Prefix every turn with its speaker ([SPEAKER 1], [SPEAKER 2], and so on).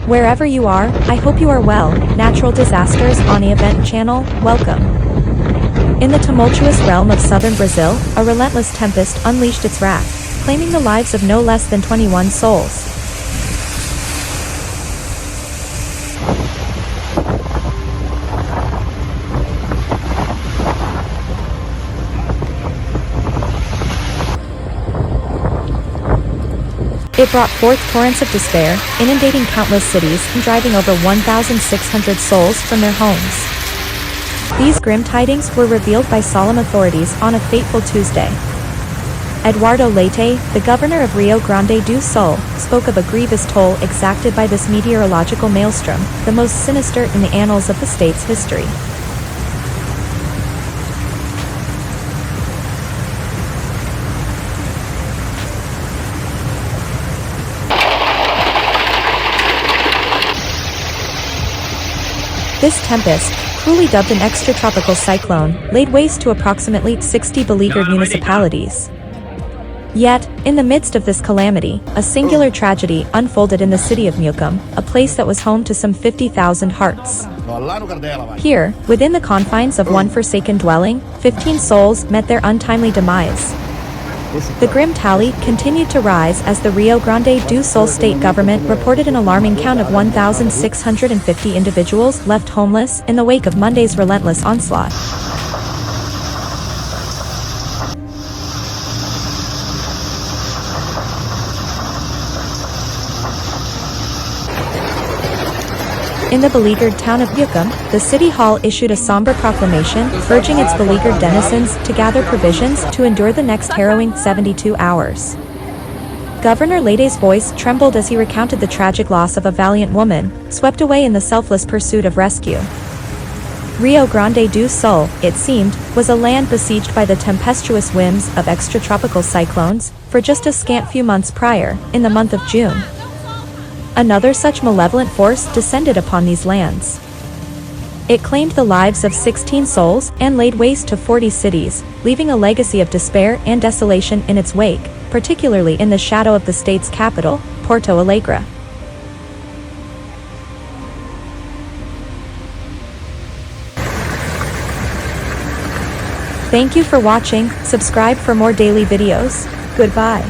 [SPEAKER 1] Wherever you are, I hope you are well. Natural Disasters on the Event Channel, welcome. In the tumultuous realm of southern Brazil, a relentless tempest unleashed its wrath, claiming the lives of no less than 21 souls. It brought forth torrents of despair, inundating countless cities and driving over 1,600 souls from their homes. These grim tidings were revealed by solemn authorities on a fateful Tuesday. Eduardo Leite, the governor of Rio Grande do Sul, spoke of a grievous toll exacted by this meteorological maelstrom, the most sinister in the annals of the state's history. This tempest, cruelly dubbed an extratropical cyclone, laid waste to approximately 60 beleaguered municipalities. Yet, in the midst of this calamity, a singular tragedy unfolded in the city of Mucum, a place that was home to some 50,000 hearts. Here, within the confines of one forsaken dwelling, 15 souls met their untimely demise. The grim tally continued to rise as the Rio Grande do Sul state government reported an alarming count of 1,650 individuals left homeless in the wake of Monday's relentless onslaught. In the beleaguered town of Mucum, the city hall issued a somber proclamation, urging its beleaguered denizens to gather provisions to endure the next harrowing 72 hours. Governor Leite's voice trembled as he recounted the tragic loss of a valiant woman, swept away in the selfless pursuit of rescue. Rio Grande do Sul, it seemed, was a land besieged by the tempestuous whims of extratropical cyclones, for just a scant few months prior, in the month of June. Another such malevolent force descended upon these lands. It claimed the lives of 16 souls and laid waste to 40 cities, leaving a legacy of despair and desolation in its wake, particularly in the shadow of the state's capital, Porto Alegre. Thank you for watching. Subscribe for more daily videos. Goodbye.